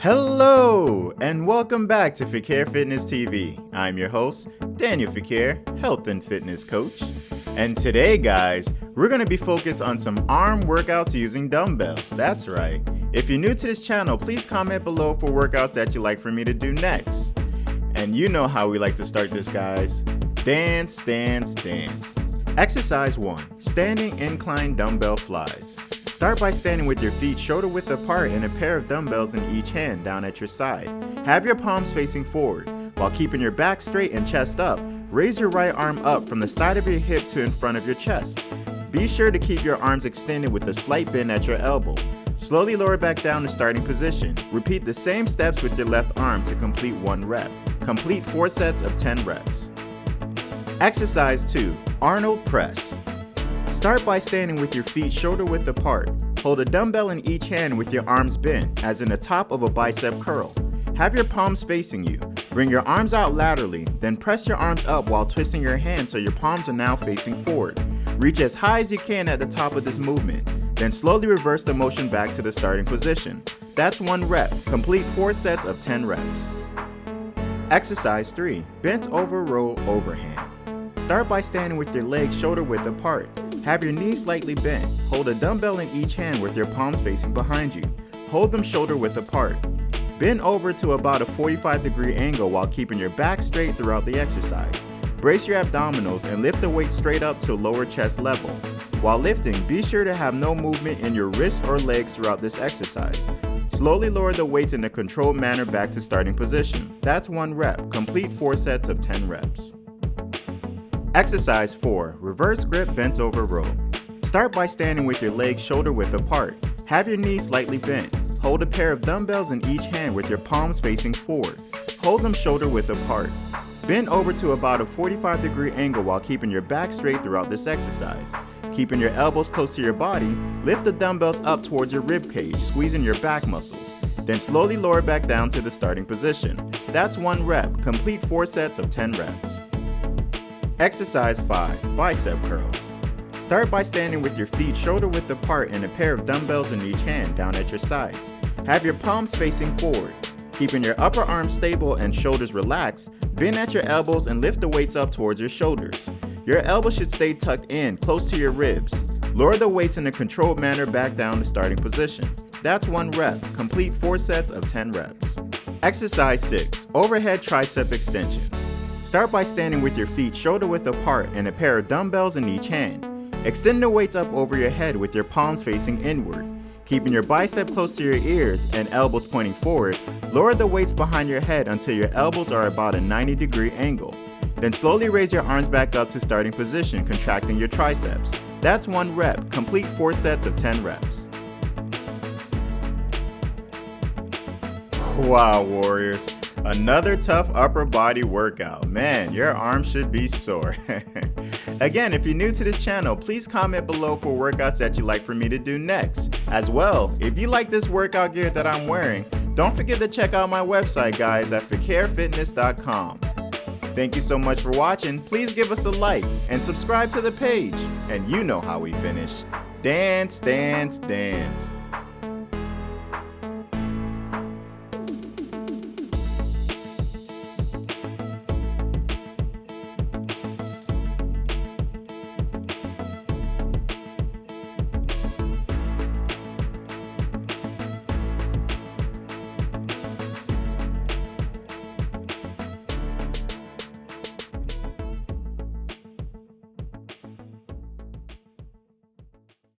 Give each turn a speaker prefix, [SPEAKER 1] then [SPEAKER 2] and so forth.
[SPEAKER 1] Hello, and welcome back to Fequiere Fitness TV. I'm your host, Daniel Fequiere, health and fitness coach. And today, guys, we're going to be focused on some arm workouts using dumbbells. That's right. If you're new to this channel, please comment below for workouts that you'd like for me to do next. And you know how we like to start this, guys. Dance, dance, dance. Exercise 1, standing incline dumbbell flies. Start by standing with your feet shoulder width apart and a pair of dumbbells in each hand down at your side. Have your palms facing forward. While keeping your back straight and chest up, raise your right arm up from the side of your hip to in front of your chest. Be sure to keep your arms extended with a slight bend at your elbow. Slowly lower back down to starting position. Repeat the same steps with your left arm to complete 1 rep. Complete 4 sets of 10 reps. Exercise 2, Arnold press. Start by standing with your feet shoulder width apart. Hold a dumbbell in each hand with your arms bent, as in the top of a bicep curl. Have your palms facing you. Bring your arms out laterally, then press your arms up while twisting your hands so your palms are now facing forward. Reach as high as you can at the top of this movement, then slowly reverse the motion back to the starting position. That's 1 rep. Complete 4 sets of 10 reps. Exercise 3, bent over row overhand. Start by standing with your legs shoulder width apart. Have your knees slightly bent. Hold a dumbbell in each hand with your palms facing behind you. Hold them shoulder width apart. Bend over to about a 45-degree angle while keeping your back straight throughout the exercise. Brace your abdominals and lift the weight straight up to lower chest level. While lifting, be sure to have no movement in your wrists or legs throughout this exercise. Slowly lower the weights in a controlled manner back to starting position. That's 1 rep. Complete 4 sets of 10 reps. Exercise 4, reverse grip bent over row. Start by standing with your legs shoulder width apart. Have your knees slightly bent. Hold a pair of dumbbells in each hand with your palms facing forward. Hold them shoulder width apart. Bend over to about a 45-degree angle while keeping your back straight throughout this exercise. Keeping your elbows close to your body, lift the dumbbells up towards your rib cage, squeezing your back muscles. Then slowly lower back down to the starting position. That's 1 rep. Complete 4 sets of 10 reps. Exercise 5, bicep curls. Start by standing with your feet shoulder width apart and a pair of dumbbells in each hand down at your sides. Have your palms facing forward. Keeping your upper arms stable and shoulders relaxed, bend at your elbows and lift the weights up towards your shoulders. Your elbows should stay tucked in, close to your ribs. Lower the weights in a controlled manner back down to starting position. That's 1 rep. Complete 4 sets of 10 reps. Exercise 6, overhead tricep extensions. Start by standing with your feet shoulder width apart and a pair of dumbbells in each hand. Extend the weights up over your head with your palms facing inward. Keeping your bicep close to your ears and elbows pointing forward, lower the weights behind your head until your elbows are about a 90-degree angle. Then slowly raise your arms back up to starting position, contracting your triceps. That's 1 rep. Complete 4 sets of 10 reps. Wow, warriors. Another tough upper body workout. Man, your arms should be sore. Again, if you're new to this channel, please comment below for workouts that you'd like for me to do next. As well, if you like this workout gear that I'm wearing, don't forget to check out my website, guys, at fekierefitness.com. Thank you so much for watching. Please give us a like and subscribe to the page. And you know how we finish. Dance, dance, dance.